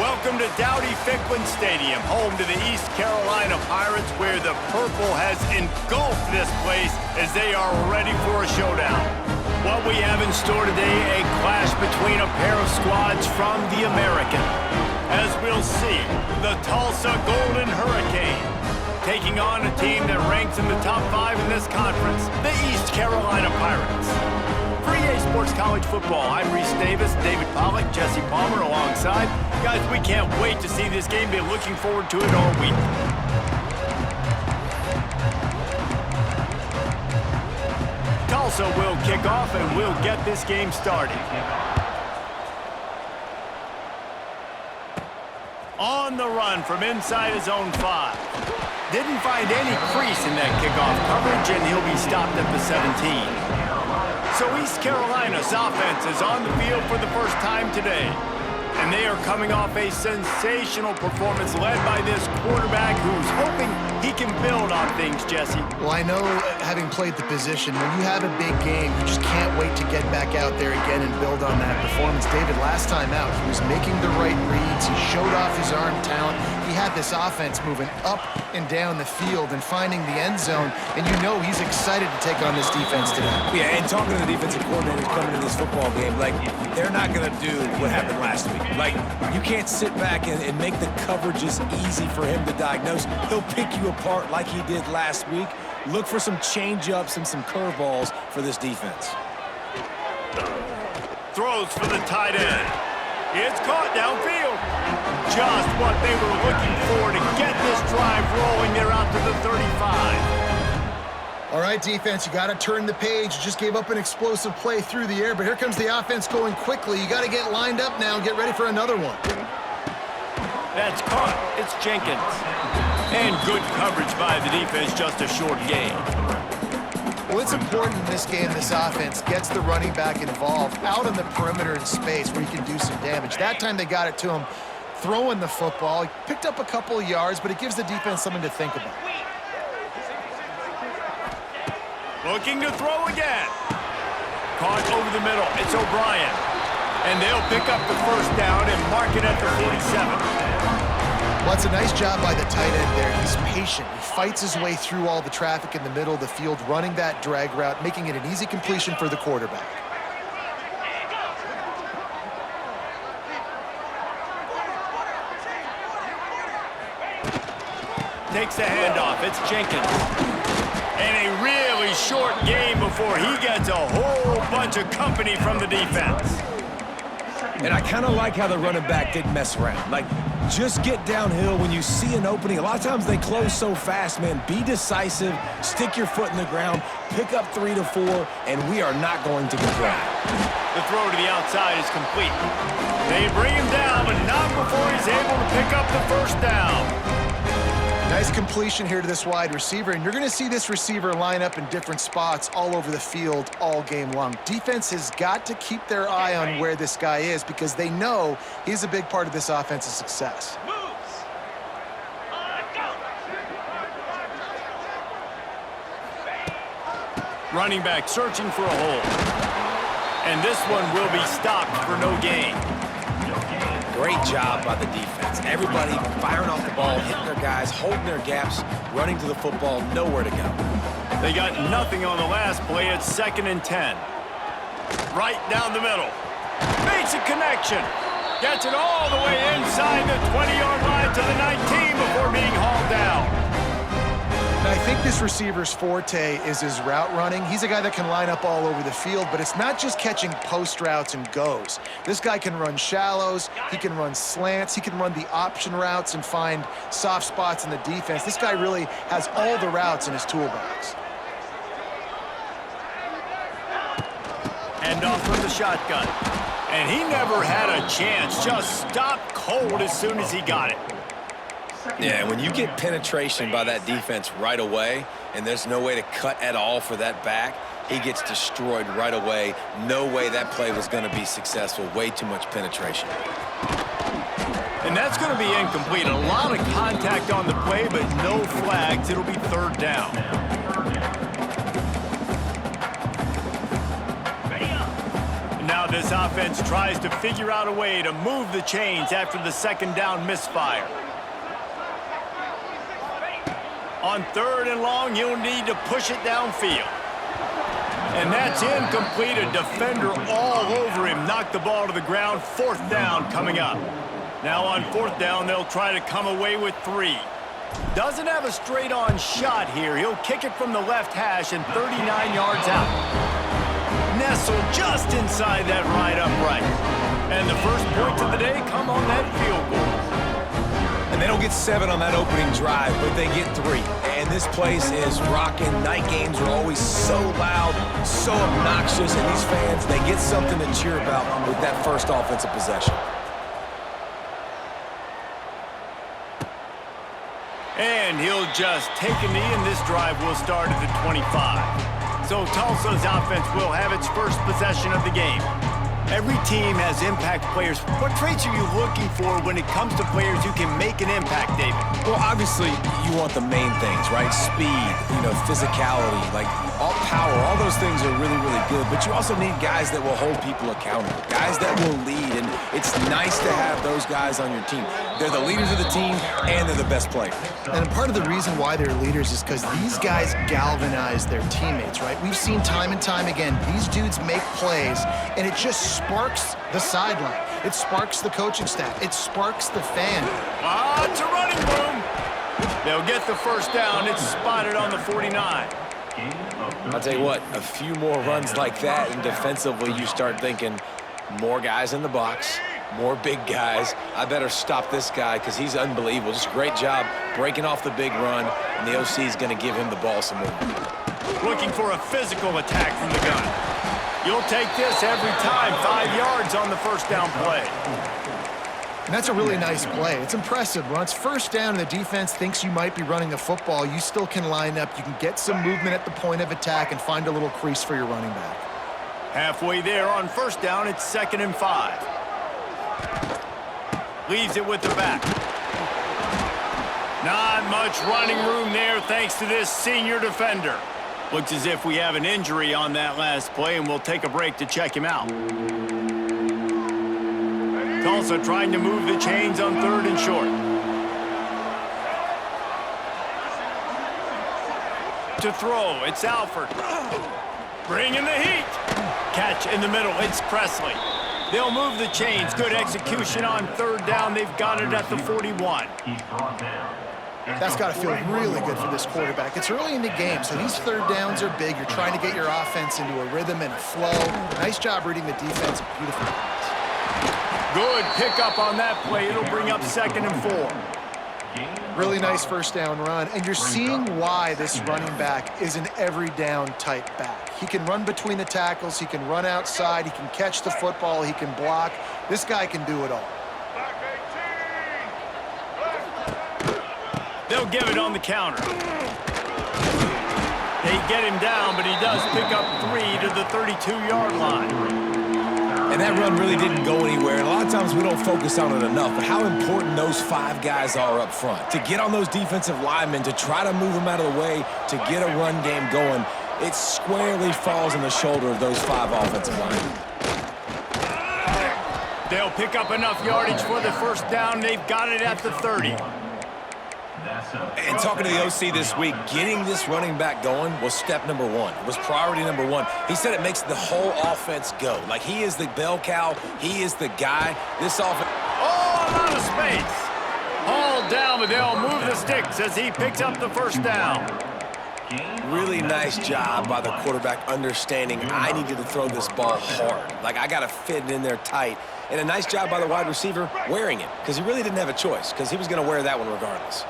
Welcome to Dowdy-Ficklin Stadium, home to the East Carolina Pirates, where the purple has engulfed this place as they are ready for a showdown. What we have in store today, a clash between a pair of squads from the American. As we'll see, the Tulsa Golden Hurricane taking on a team that ranks in the top 5 in this conference, the East Carolina Pirates. For EA Sports College Football, I'm Reese Davis, David Pollack, Jesse Palmer alongside. Guys, we can't wait to see this game. Been looking forward to it all week. Tulsa will kick off and we'll get this game started. On the run from inside his own 5. Didn't find any crease in that kickoff coverage, and he'll be stopped at the 17. So East Carolina's offense is on the field for the first time today. And they are coming off a sensational performance led by this quarterback who's hoping he can build on things, Jesse. Well, I know, having played the position, when you have a big game, you just can't wait to get back out there again and build on that performance. David, last time out, he was making the right reads. He showed off his arm talent. He had this offense moving up and down the field and finding the end zone, and you know he's excited to take on this defense today. Yeah, and talking to the defensive coordinators coming to this football game, like, they're not going to do what happened last week. Like, you can't sit back and make the coverages easy for him to diagnose. He'll pick you apart like he did last week. Look for some change-ups and some curveballs for this defense. Throws for the tight end. It's caught downfield. Just what they were looking for to get this drive rolling. They're out to the 35. All right, defense, you got to turn the page. You just gave up an explosive play through the air, but here comes the offense going quickly. You got to get lined up now and get ready for another one. That's caught. It's Jenkins. And good coverage by the defense, just a short gain. Well, it's important in this game this offense gets the running back involved out on the perimeter in space where he can do some damage. That time they got it to him throwing the football. He picked up a couple of yards, but it gives the defense something to think about. Looking to throw again. Caught over the middle. It's O'Brien. And they'll pick up the first down and mark it at the 47. Well, it's a nice job by the tight end there. He's patient. He fights his way through all the traffic in the middle of the field, running that drag route, making it an easy completion for the quarterback. Takes the handoff. It's Jenkins. And a really short game before he gets a whole bunch of company from the defense. And I kind of like how the running back didn't mess around. Like, just get downhill when you see an opening. A lot of times they close so fast, man. Be decisive, stick your foot in the ground, pick up 3 to 4, and we are not going to complain. The throw to the outside is complete. They bring him down, but not before he's able to pick up the first down. Nice completion here to this wide receiver, and you're going to see this receiver line up in different spots all over the field all game long. Defense has got to keep their eye on where this guy is because they know he's a big part of this offense's success. Running back searching for a hole. And this one will be stopped for no gain. Great job by the defense. Everybody firing off the ball, hitting their guys, holding their gaps, running to the football, nowhere to go. They got nothing on the last play. It's 2nd and 10. Right down the middle. Makes a connection. Gets it all the way inside the 20-yard line to the 19 before being hauled down. And I think this receiver's forte is his route running. He's a guy that can line up all over the field, but it's not just catching post routes and goes. This guy can run shallows, he can run slants, he can run the option routes and find soft spots in the defense. This guy really has all the routes in his toolbox. End off from the shotgun. And he never had a chance. Just stopped cold as soon as he got it. Yeah, and when you get penetration by that defense right away, and there's no way to cut at all for that back, he gets destroyed right away. No way that play was going to be successful. Way too much penetration. And that's going to be incomplete. A lot of contact on the play, but no flags. It'll be 3rd down. Now this offense tries to figure out a way to move the chains after the second down misfire. On 3rd and long, you'll need to push it downfield. And that's incomplete. A defender all over him. Knocked the ball to the ground. 4th down coming up. Now on 4th down, they'll try to come away with 3. Doesn't have a straight-on shot here. He'll kick it from the left hash and 39 yards out. Nestled just inside that right upright. And the first points of the day come on that field goal. And they don't get 7 on that opening drive, but they get 3. And this place is rocking. Night games are always so loud, so obnoxious, and these fans, they get something to cheer about with that first offensive possession. And he'll just take a knee, and this drive will start at the 25. So Tulsa's offense will have its first possession of the game. Every team has impact players. What traits are you looking for when it comes to players who can make an impact, David? Well, obviously, you want the main things, right? Speed, physicality, like all power, all those things are really, really good. But you also need guys that will hold people accountable, guys that will lead. And it's nice to have those guys on your team. They're the leaders of the team, and they're the best players. And part of the reason why they're leaders is because these guys galvanize their teammates, right? We've seen time and time again, these dudes make plays, and it just sparks the sideline. It sparks the coaching staff. It sparks the fan. It's a running room. They'll get the first down. It's spotted on the 49. I'll tell you what, a few more runs like that, and defensively you start thinking more guys in the box, more big guys. I better stop this guy because he's unbelievable. Just a great job breaking off the big run, and the OC is going to give him the ball some more. Looking for a physical attack from the gun. You'll take this every time. 5 yards on the first down play. And that's a really nice play. It's impressive. When it's first down and the defense thinks you might be running a football, you still can line up. You can get some movement at the point of attack and find a little crease for your running back. Halfway there on first down, it's 2nd and 5. Leaves it with the back. Not much running room there thanks to this senior defender. Looks as if we have an injury on that last play, and we'll take a break to check him out. Tulsa trying to move the chains on 3rd and short. To throw, it's Alford. Bringing the heat. Catch in the middle, it's Presley. They'll move the chains. Good execution on 3rd down. They've got it at the 41. That's got to feel really good for this quarterback. It's early in the game, so these 3rd downs are big. You're trying to get your offense into a rhythm and a flow. Nice job reading the defense. Beautiful pass. Good pickup on that play. It'll bring up 2nd and 4. Really nice first down run, and you're seeing why this running back is an every down type back. He can run between the tackles, he can run outside, he can catch the football, he can block. This guy can do it all. They'll give it on the counter. They get him down, but he does pick up 3 to the 32-yard line. And that run really didn't go anywhere. And a lot of times we don't focus on it enough, but how important those 5 guys are up front. To get on those defensive linemen, to try to move them out of the way, to get a run game going, it squarely falls on the shoulder of those 5 offensive linemen. They'll pick up enough yardage for the first down. They've got it at the 30. And talking to the OC this week, getting this running back going was step number 1. It was priority number 1. He said it makes the whole offense go. Like, he is the bell cow. He is the guy. This offense... Oh, a lot of space. Hauled down, but they'll move the sticks as he picks up the first down. Really nice job by the quarterback understanding I needed to throw this ball hard. Like, I got to fit it in there tight. And a nice job by the wide receiver wearing it, because he really didn't have a choice, because he was going to wear that one regardless.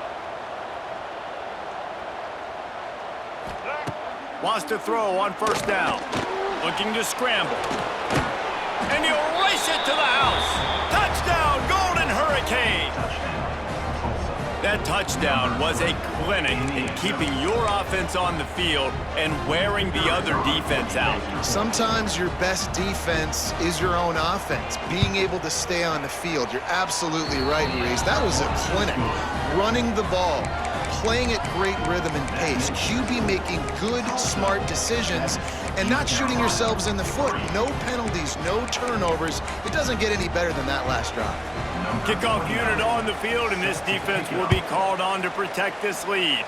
Wants to throw on first down. Looking to scramble. And he'll race it to the house. Touchdown, Golden Hurricane. That touchdown was a clinic in keeping your offense on the field and wearing the other defense out. Sometimes your best defense is your own offense, being able to stay on the field. You're absolutely right, Reese. That was a clinic. Running the ball, playing at great rhythm and pace, QB making good, smart decisions, and not shooting yourselves in the foot. No penalties, no turnovers. It doesn't get any better than that last drive. Kickoff unit on the field, and this defense will be called on to protect this lead.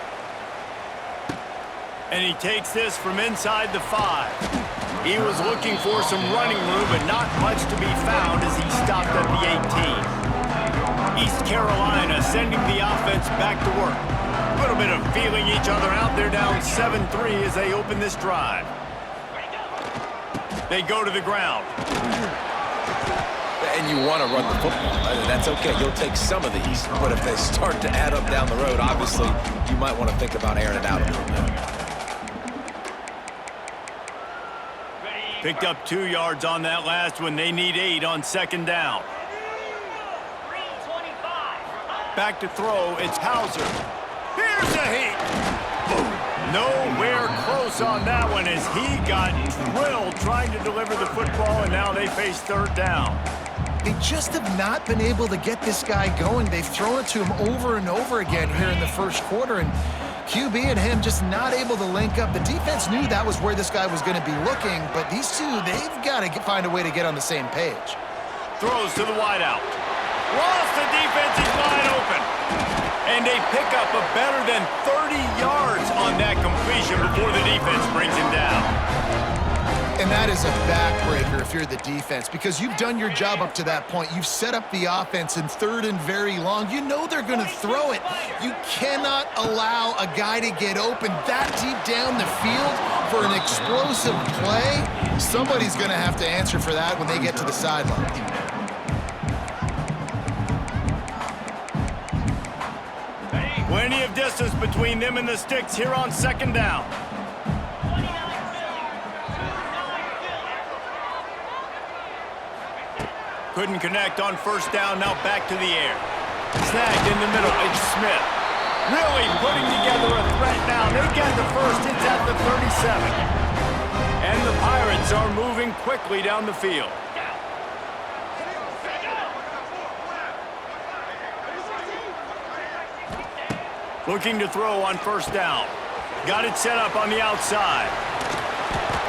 And he takes this from inside the 5. He was looking for some running room, but not much to be found as he stopped at the 18. East Carolina sending the offense back to work. A little bit of feeling each other out. They're down 7-3 as they open this drive. They go to the ground. And you want to run the football. That's okay. You'll take some of these. But if they start to add up down the road, obviously, you might want to think about airing it out a little bit. Picked up 2 yards on that last one. They need 8 on second down. Back to throw. It's Hauser. Here's a heat. Nowhere close on that one as he got drilled trying to deliver the football, and now they face third down. They just have not been able to get this guy going. They've thrown it to him over and over again here in the first quarter, and QB and him just not able to link up. The defense knew that was where this guy was going to be looking, but these two, they've got to find a way to get on the same page. Throws to the wideout. Lost the defense, he's wide open. And they pick up a better than 30 yards on that completion before the defense brings him down. And that is a backbreaker if you're the defense, because you've done your job up to that point. You've set up the offense in third and very long. You know they're going to throw it. You cannot allow a guy to get open that deep down the field for an explosive play. Somebody's going to have to answer for that when they get to the sideline. Plenty of distance between them and the sticks here on second down. Couldn't connect on first down, now back to the air. Snagged in the middle, it's Smith. Really putting together a threat now. They get the first, it's at the 37. And the Pirates are moving quickly down the field. Looking to throw on first down. Got it set up on the outside.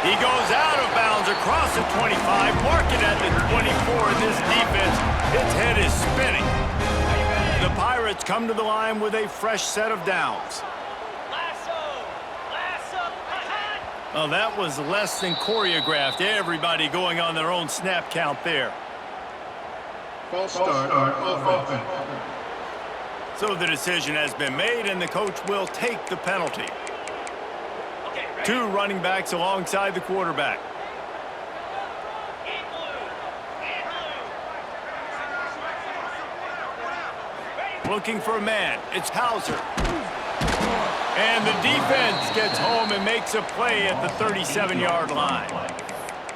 He goes out of bounds across the 25, marking at the 24. This defense, its head is spinning. The Pirates come to the line with a fresh set of downs. Well, that was less than choreographed. Everybody going on their own snap count there. False start on offense. So the decision has been made, and the coach will take the penalty. 2 running backs alongside the quarterback. Looking for a man. It's Hauser. And the defense gets home and makes a play at the 37-yard line.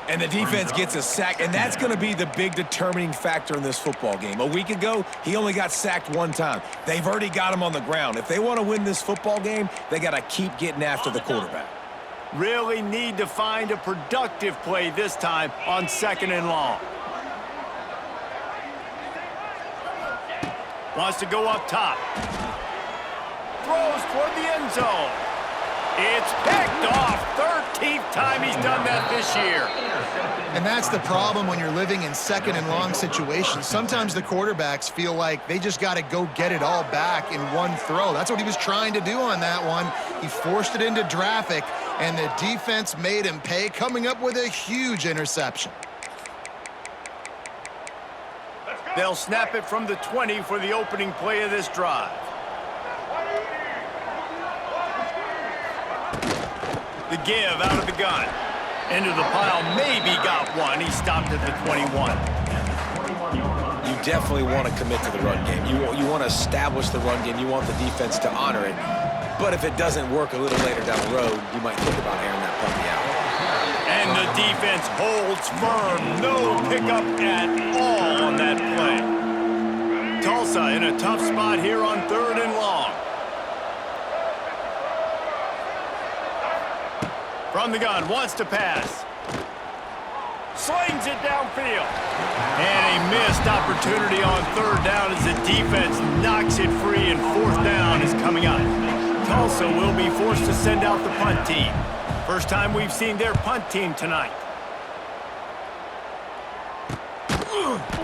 And the defense gets a sack, and that's going to be the big determining factor in this football game. A week ago, he only got sacked 1 time. They've already got him on the ground. If they want to win this football game, they got to keep getting after the quarterback. Really need to find a productive play this time on second and long. Wants to go up top. Throws toward the end zone. It's picked off. 13th time he's done that this year. And that's the problem when you're living in second and long situations. Sometimes the quarterbacks feel like they just got to go get it all back in one throw. That's what he was trying to do on that one. He forced it into traffic, and the defense made him pay, coming up with a huge interception. They'll snap it from the 20 for the opening play of this drive. The give out of the gun. Into the pile, maybe got one. He stopped at the 21. You definitely want to commit to the run game. You want to establish the run game. You want the defense to honor it. But if it doesn't work a little later down the road, you might think about airing that puppy out. And the defense holds firm. No pickup at all on that play. Tulsa in a tough spot here on third and long. From the gun, wants to pass. Slings it downfield. And a missed opportunity on third down as the defense knocks it free, and fourth down is coming up. Tulsa will be forced to send out the punt team. First time we've seen their punt team tonight.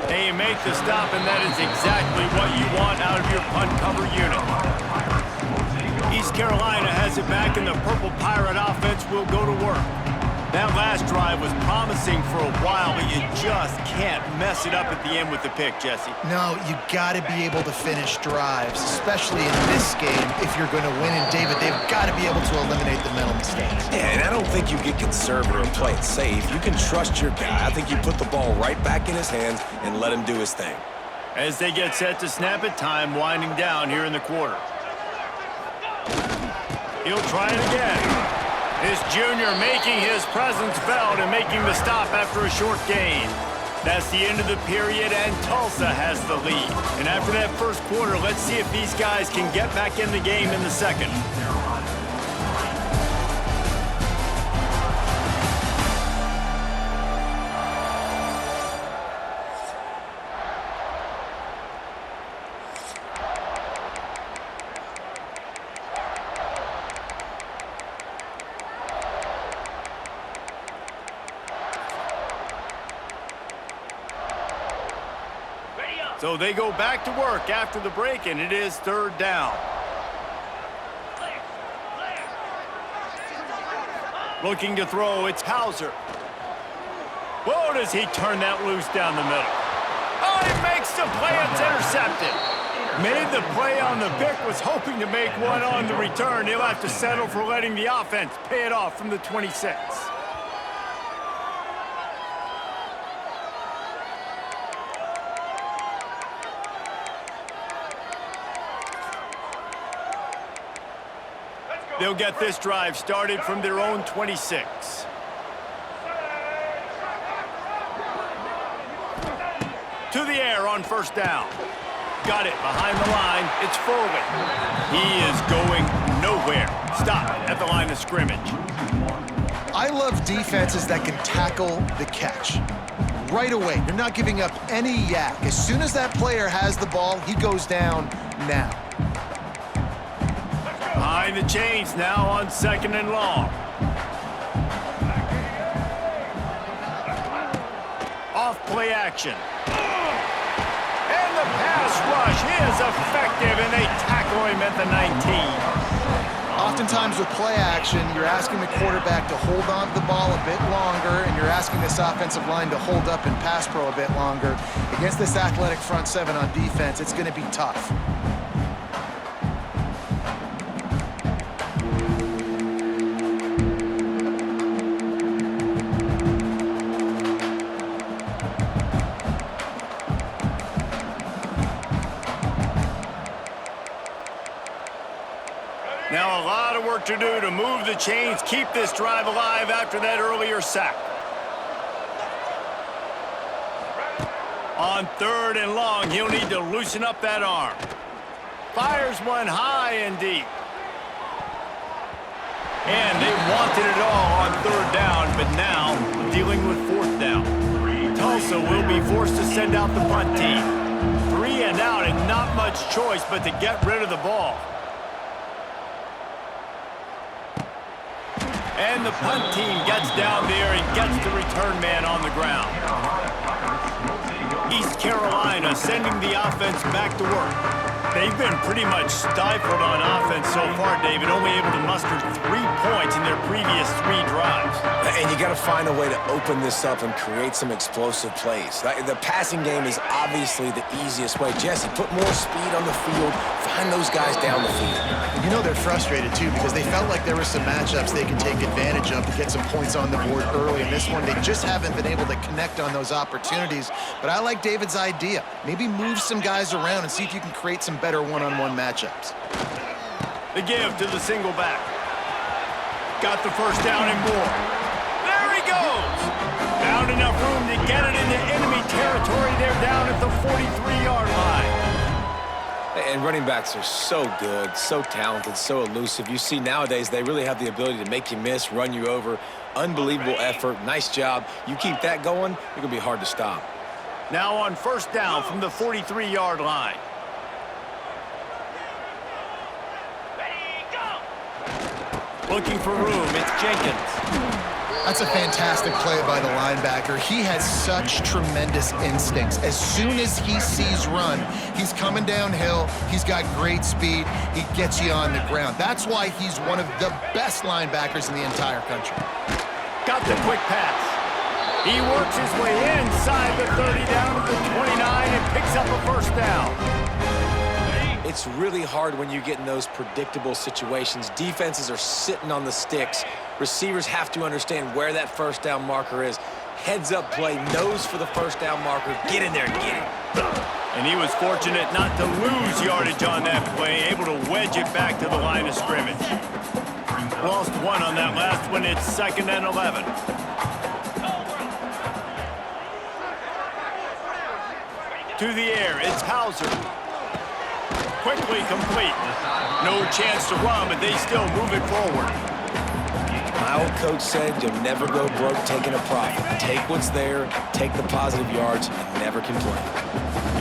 They make the stop, and that is exactly what you want out of your punt cover unit. East Carolina has it back, and the Purple Pirate offense will go to work. That last drive was promising for a while, but you just can't mess it up at the end with the pick, Jesse. No, you got to be able to finish drives, especially in this game. If you're going to win, and David, they've got to be able to eliminate the mental mistakes. Yeah, and I don't think you get conservative and play it safe. You can trust your guy. I think you put the ball right back in his hands and let him do his thing. As they get set to snap it, time winding down here in the quarter. He'll try it again. This junior making his presence felt and making the stop after a short gain. That's the end of the period, and Tulsa has the lead. And after that first quarter, let's see if these guys can get back in the game in the second. So they go back to work after the break, and it is third down. Looking to throw, it's Hauser. Whoa, does he turn that loose down the middle? Oh, he makes the play, it's intercepted. Made the play on the pick, was hoping to make one on the return. He'll have to settle for letting the offense pay it off from the 26. They'll get this drive started from their own 26. To the air on first down. Got it behind the line. It's Foley. He is going nowhere. Stop at the line of scrimmage. I love defenses that can tackle the catch. Right away, you're not giving up any yak. As soon as that player has the ball, he goes down now. Behind the chains now on second and long. Off play action. And the pass rush is effective, and they tackle him at the 19. Oftentimes with play action, you're asking the quarterback to hold on to the ball a bit longer, and you're asking this offensive line to hold up in pass pro a bit longer. Against this athletic front seven on defense, it's going to be tough. Now a lot of work to do to move the chains, keep this drive alive after that earlier sack. On third and long, he'll need to loosen up that arm. Fires one high and deep. And they wanted it all on third down, but now dealing with fourth down. Tulsa will be forced to send out the punt team. 3 and out, and not much choice but to get rid of the ball. And the punt team gets down there and gets the return man on the ground. East Carolina sending the offense back to work. They've been pretty much stifled on offense so far, David, only able to muster 3 points in their previous 3 drives. And you got to find a way to open this up and create some explosive plays. The passing game is obviously the easiest way. Jesse, put more speed on the field. Find those guys down the field. You know they're frustrated, too, because they felt like there were some matchups they could take advantage of to get some points on the board early. In this one, they just haven't been able to connect on those opportunities. But I like David's idea. Maybe move some guys around and see if you can create some better one-on-one matchups. The give to the single back. Got the first down and more. There he goes! Found enough room to get it into enemy territory. They're down at the 43-yard line. And running backs are so good, so talented, so elusive. You see nowadays they really have the ability to make you miss, run you over. Unbelievable effort. Nice job. You keep that going, you're going to be hard to stop. Now on first down from the 43-yard line. Looking for room, it's Jenkins. That's a fantastic play by the linebacker. He has such tremendous instincts. As soon as he sees run, he's coming downhill. He's got great speed. He gets you on the ground. That's why he's one of the best linebackers in the entire country. Got the quick pass. He works his way inside the 30 down to the 29 and picks up a first down. It's really hard when you get in those predictable situations. Defenses are sitting on the sticks. Receivers have to understand where that first down marker is. Heads up play, nose for the first down marker. Get in there and get it. And he was fortunate not to lose yardage on that play, able to wedge it back to the line of scrimmage. Lost one on that last one. It's 2nd and 11. To the air, it's Hauser. Quickly complete. No chance to run, but they still move it forward. My old coach said you'll never go broke taking a profit. Take what's there, take the positive yards, and never complain.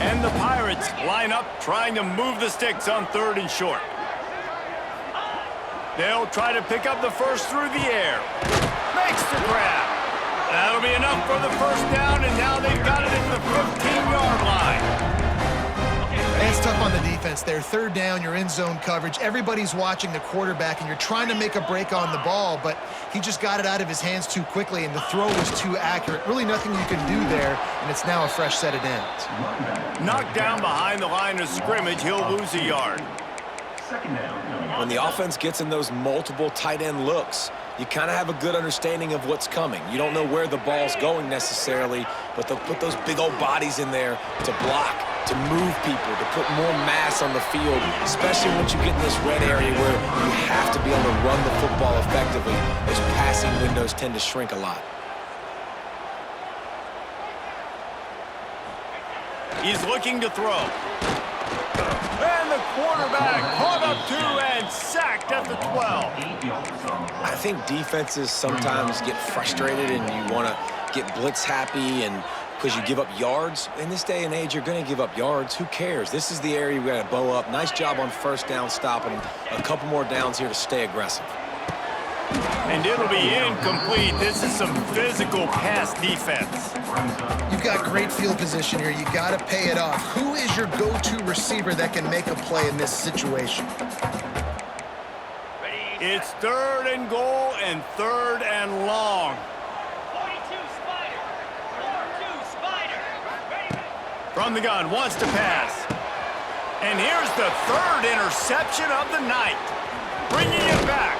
And the Pirates line up trying to move the sticks on 3rd and short. They'll try to pick up the first through the air. Makes the grab. That'll be enough for the first down, and now they've got it at the 15-yard line. It's tough on the defense there. 3rd down, you're in zone coverage. Everybody's watching the quarterback, and you're trying to make a break on the ball, but he just got it out of his hands too quickly, and the throw was too accurate. Really nothing you can do there, and it's now a fresh set of downs. Knocked down behind the line of scrimmage, he'll lose a yard. When the offense gets in those multiple tight end looks, you kind of have a good understanding of what's coming. You don't know where the ball's going necessarily, but they'll put those big old bodies in there to block, to move people, to put more mass on the field, especially once you get in this red area where you have to be able to run the football effectively. Those passing windows tend to shrink a lot. He's looking to throw. And the quarterback caught up to and sacked at the 12. I think defenses sometimes get frustrated and you want to get blitz happy and because you give up yards. In this day and age, you're going to give up yards. Who cares? This is the area we got to bow up. Nice job on first down stopping them. A couple more downs here to stay aggressive. And it'll be incomplete. This is some physical pass defense. You've got great field position here. You got to pay it off. Who is your go-to receiver that can make a play in this situation? It's 3rd and goal and 3rd and long. 42 Spider. 42 Spider. From the gun, wants to pass. And here's the 3rd interception of the night. Bringing it back.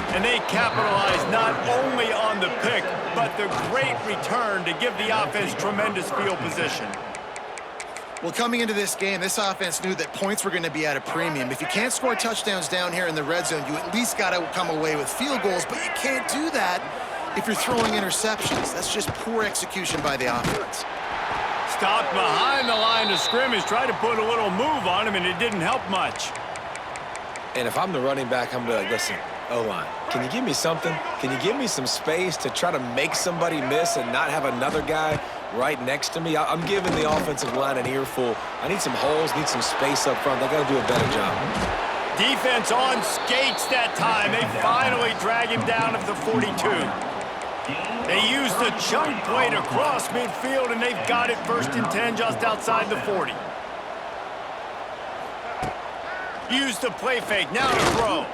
And they capitalize not only on the pick, but the great return to give the offense tremendous field position. Well, coming into this game, this offense knew that points were going to be at a premium. If you can't score touchdowns down here in the red zone, you at least got to come away with field goals, but you can't do that if you're throwing interceptions. That's just poor execution by the offense. Stopped behind the line of scrimmage, tried to put a little move on him, and it didn't help much. And if I'm the running back, I'm going to be like, listen, O-line, can you give me something? Can you give me some space to try to make somebody miss and not have another guy right next to me? I'm giving the offensive line an earful. I need some holes, need some space up front. They got to do a better job. Defense on skates that time. They finally drag him down at the 42. They use the chunk play to cross midfield, and they've got it 1st and 10 just outside the 40. Use the play fake, now to throw.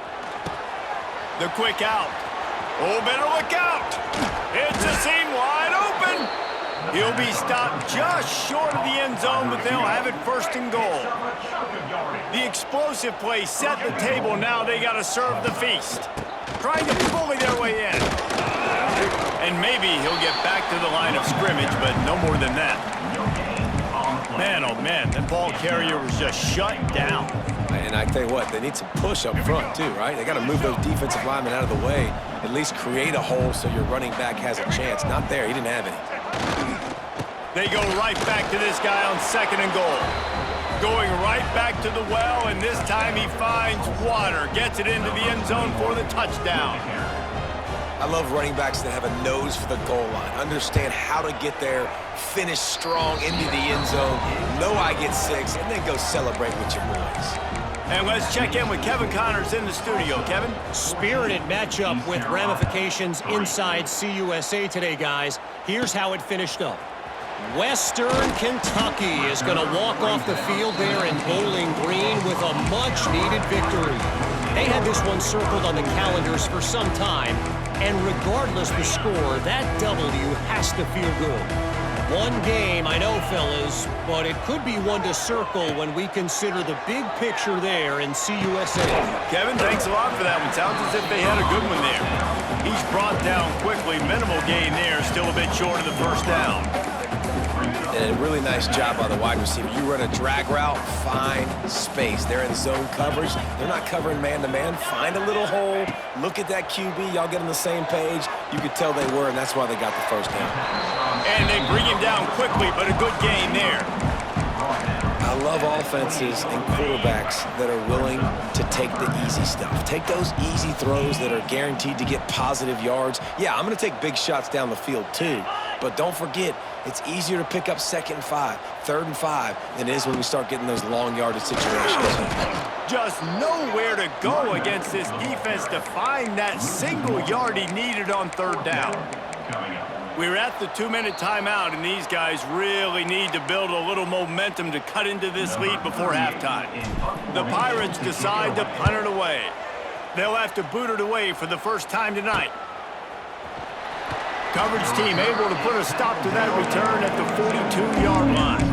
The quick out. Oh, better look out. It's a seam wide open. He'll be stopped just short of the end zone, but they'll have it 1st and goal. The explosive play set the table. Now they got to serve the feast. Trying to bully their way in. And maybe he'll get back to the line of scrimmage, but no more than that. Man, oh man, that ball carrier was just shut down. And I tell you what, they need some push up front too, right? They got to move those defensive linemen out of the way, at least create a hole so your running back has a chance. Not there, he didn't have any. They go right back to this guy on 2nd and goal. Going right back to the well, and this time he finds water, gets it into the end zone for the touchdown. I love running backs that have a nose for the goal line, understand how to get there, finish strong into the end zone, know I get 6, and then go celebrate with your boys. And let's check in with Kevin Connors in the studio. Kevin? Spirited matchup with ramifications inside CUSA today, guys. Here's how it finished up. Western Kentucky is going to walk off the field there in Bowling Green with a much-needed victory. They had this one circled on the calendars for some time, and regardless the score, that W has to feel good. One game, I know, fellas, but it could be one to circle when we consider the big picture there in CUSA. Kevin, thanks a lot for that one. Sounds as if they had a good one there. He's brought down quickly. Minimal gain there. Still a bit short of the first down. And a really nice job by the wide receiver. You run a drag route, find space. They're in zone coverage. They're not covering man-to-man. Find a little hole. Look at that QB. Y'all get on the same page. You could tell they were, and that's why they got the first down. And they bring him down quickly, but a good gain there. I love offenses and quarterbacks that are willing to take the easy stuff. Take those easy throws that are guaranteed to get positive yards. Yeah, I'm going to take big shots down the field too. But don't forget, it's easier to pick up 2nd and 5, 3rd and 5 than it is when we start getting those long yardage situations. Just nowhere to go against this defense to find that single yard he needed on 3rd down. We're at the 2-minute timeout, and these guys really need to build a little momentum to cut into this lead before halftime. The Pirates decide to punt it away. They'll have to boot it away for the first time tonight. Coverage team able to put a stop to that return at the 42-yard line.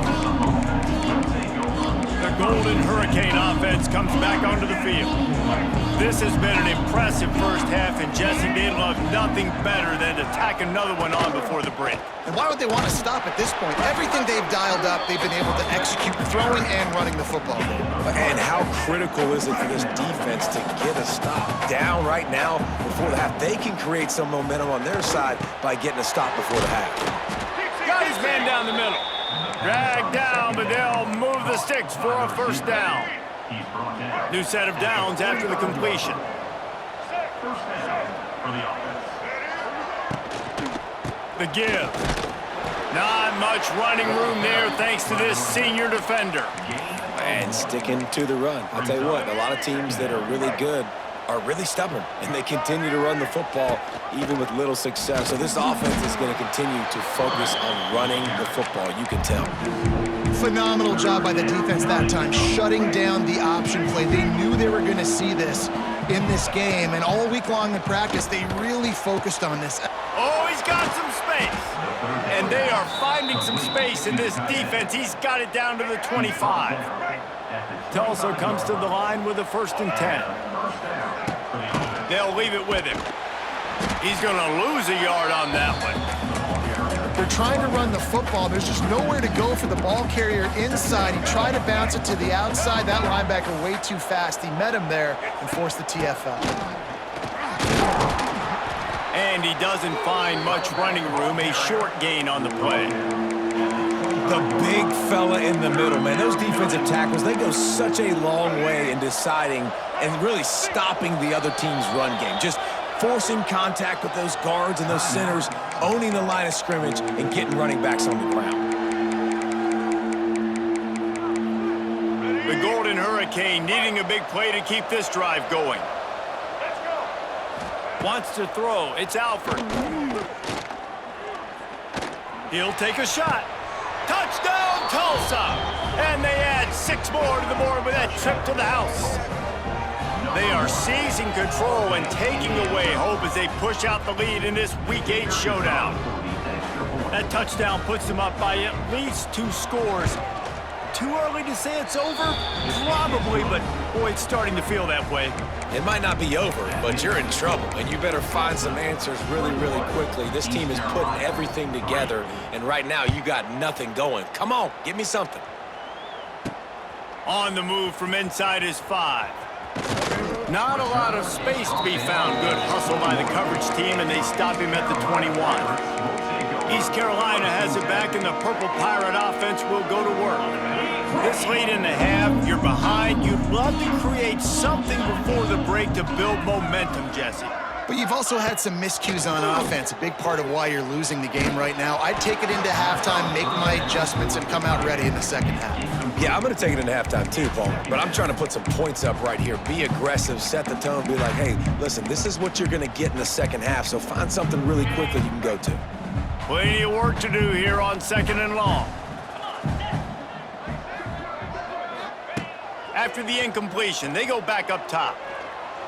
The Golden Hurricane offense comes back onto the field. This has been an impressive first half, and Jesse, they'd love nothing better than to tack another one on before the break. And why would they want to stop at this point? Everything they've dialed up, they've been able to execute throwing and running the football. And how critical is it for this defense to get a stop down right now before the half? They can create some momentum on their side by getting a stop before the half. Got his man down the middle. Dragged down, but they'll move the sticks for a first down. New set of downs after the completion. The give. Not much running room there thanks to this senior defender. And sticking to the run. I'll tell you what, a lot of teams that are really good are really stubborn, and they continue to run the football even with little success. So this offense is going to continue to focus on running the football, you can tell. Phenomenal job by the defense that time, shutting down the option play. They knew they were going to see this in this game, and all week long in practice, they really focused on this. Oh, he's got some space. And they are finding some space in this defense. He's got it down to the 25. Tulsa comes to the line with a 1st and 10. They'll leave it with him. He's going to lose a yard on that one. They're trying to run the football. There's just nowhere to go for the ball carrier inside. He tried to bounce it to the outside. That linebacker way too fast. He met him there and forced the TFL. And he doesn't find much running room. A short gain on the play. The big fella in the middle, man. Those defensive tackles, they go such a long way in deciding and really stopping the other team's run game. Just forcing contact with those guards and those centers, owning the line of scrimmage, and getting running backs on the ground. The Golden Hurricane needing a big play to keep this drive going. Wants to throw. It's Alford. He'll take a shot. Touchdown, Tulsa! And they add 6 more to the board with that trip to the house. They are seizing control and taking away hope as they push out the lead in this Week 8 showdown. That touchdown puts them up by at least 2 scores. Too early to say it's over? Probably, but boy, it's starting to feel that way. It might not be over, but you're in trouble, and you better find some answers really, really quickly. This team is putting everything together, and right now you got nothing going. Come on, give me something. On the move from inside his 5. Not a lot of space to be found. Good hustle by the coverage team, and they stop him at the 21. East Carolina has it back, and the Purple Pirate offense will go to work. This late in the half, you're behind. You'd love to create something before the break to build momentum, Jesse. But you've also had some miscues on offense, a big part of why you're losing the game right now. I'd take it into halftime, make my adjustments, and come out ready in the second half. Yeah, I'm going to take it into halftime too, Paul. But I'm trying to put some points up right here. Be aggressive, set the tone, be like, hey, listen, this is what you're going to get in the second half, so find something really quickly you can go to. Plenty of work to do here on 2nd and long. After the incompletion, they go back up top.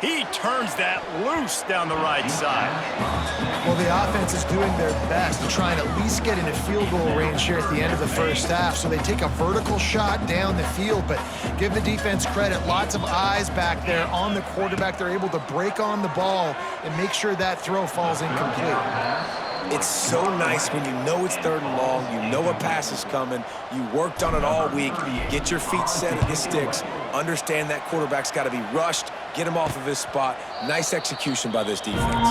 He turns that loose down the right side. Well, the offense is doing their best to try and at least get into field goal range here at the end of the first half. So they take a vertical shot down the field, but give the defense credit. Lots of eyes back there on the quarterback. They're able to break on the ball and make sure that throw falls incomplete. It's so nice when you know it's 3rd and long, you know a pass is coming, you worked on it all week, get your feet set at the sticks, understand that quarterback's got to be rushed, get him off of his spot. Nice execution by this defense.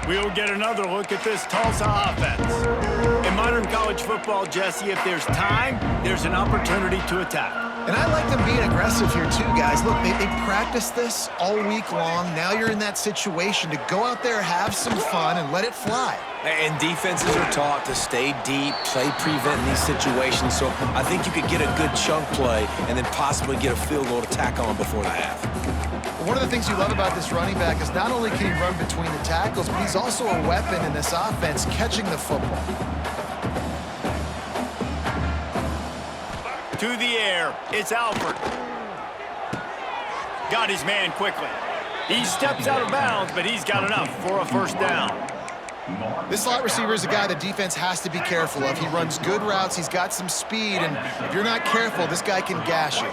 We'll get another look at this Tulsa offense. In modern college football, Jesse, if there's time, there's an opportunity to attack. And I like them being aggressive here too, guys. Look, they practiced this all week long. Now you're in that situation to go out there, have some fun, and let it fly. And defenses are taught to stay deep, play prevent in these situations. So I think you could get a good chunk play and then possibly get a field goal to tack on before the half. One of the things you love about this running back is not only can he run between the tackles, but he's also a weapon in this offense, catching the football. To the air, it's Alford. Got his man quickly. He steps out of bounds, but he's got enough for a first down. This slot receiver is a guy the defense has to be careful of. He runs good routes, he's got some speed, and if you're not careful, this guy can gash you.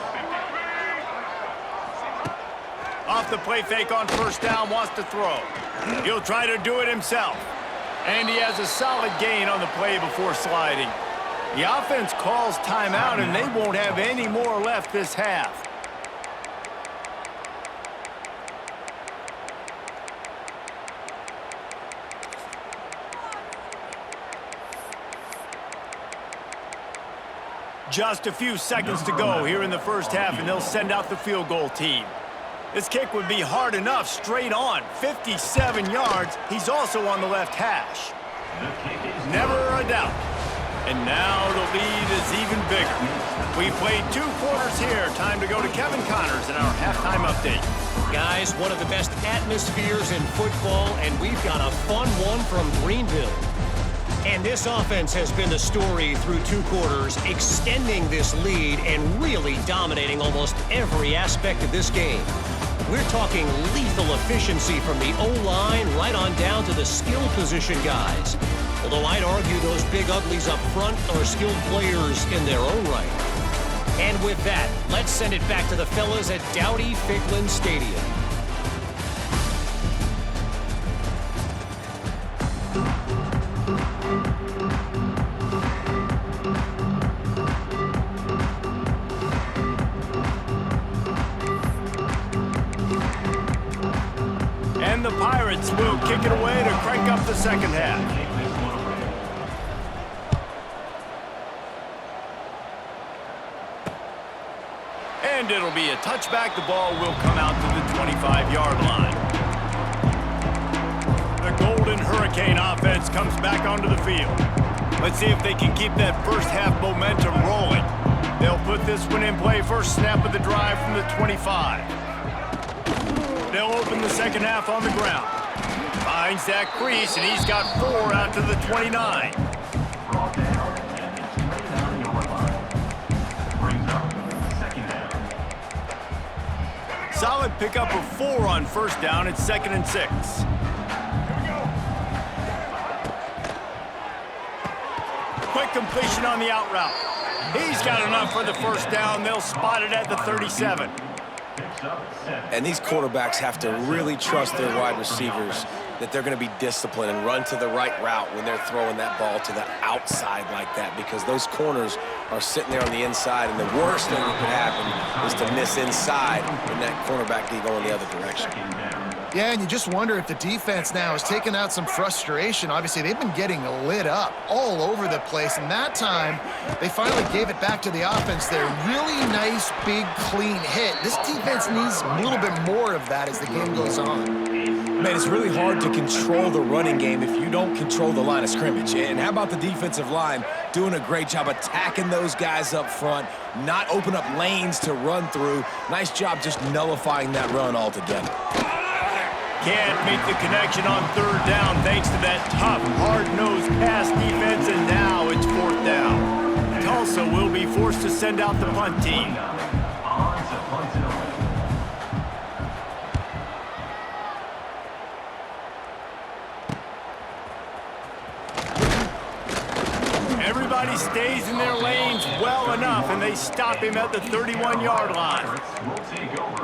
Off the play fake on first down, wants to throw. He'll try to do it himself. And he has a solid gain on the play before sliding. The offense calls timeout, and they won't have any more left this half. Just a few seconds to go here in the first half, and they'll send out the field goal team. This kick would be hard enough, straight on, 57 yards. He's also on the left hash. Never a doubt. And now the lead is even bigger. We've played 2 quarters here. Time to go to Kevin Connors in our halftime update. Guys, one of the best atmospheres in football, and we've got a fun one from Greenville. And this offense has been the story through 2 quarters, extending this lead and really dominating almost every aspect of this game. We're talking lethal efficiency from the O-line right on down to the skill position guys. Although I'd argue those big uglies up front are skilled players in their own right. And with that, let's send it back to the fellas at Dowdy-Ficklin Stadium. And the Pirates will kick it away to crank up the second half. And it'll be a touchback. The ball will come out to the 25-yard line. The Golden Hurricane offense comes back onto the field. Let's see if they can keep that first half momentum rolling. They'll put this one in play first snap of the drive from the 25. They'll open the second half on the ground. Finds that crease, and he's got 4 out to the 29. Solid pickup of 4 on first down. It's 2nd and 6. Quick completion on the out route. He's got enough for the first down. They'll spot it at the 37. And these quarterbacks have to really trust their wide receivers that they're going to be disciplined and run to the right route when they're throwing that ball to the outside like that, because those corners are sitting there on the inside, and the worst thing that could happen is to miss inside and that cornerback be going the other direction. Yeah, and you just wonder if the defense now has taken out some frustration. Obviously, they've been getting lit up all over the place, and that time, they finally gave it back to the offense there. Really nice, big, clean hit. This defense needs a little bit more of that as the game goes on. Man, it's really hard to control the running game if you don't control the line of scrimmage. And how about the defensive line doing a great job attacking those guys up front, not open up lanes to run through. Nice job just nullifying that run altogether. Can't make the connection on third down thanks to that tough, hard-nosed pass defense, and now it's fourth down. Tulsa will be forced to send out the punt team. Everybody stays in their lanes well enough, and they stop him at the 31-yard line.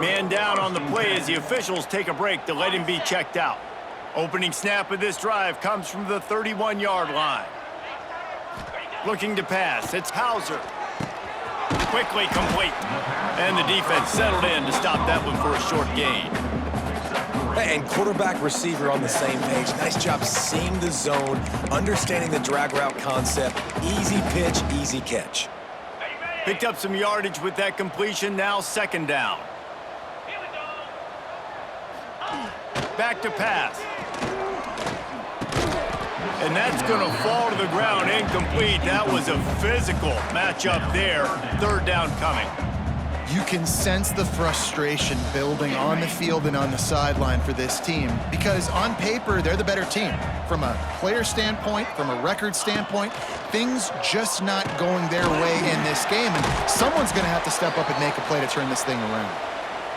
Man down on the play as the officials take a break to let him be checked out. Opening snap of this drive comes from the 31-yard line. Looking to pass, it's Hauser. Quickly complete. And the defense settled in to stop that one for a short gain. And quarterback receiver on the same page. Nice job seeing the zone, understanding the drag route concept. Easy pitch, easy catch. Picked up some yardage with that completion, now second down. Back to pass. And that's going to fall to the ground incomplete. That was a physical matchup there. Third down coming. You can sense the frustration building on the field and on the sideline for this team because on paper, they're the better team. From a player standpoint, from a record standpoint, things just not going their way in this game, and someone's going to have to step up and make a play to turn this thing around.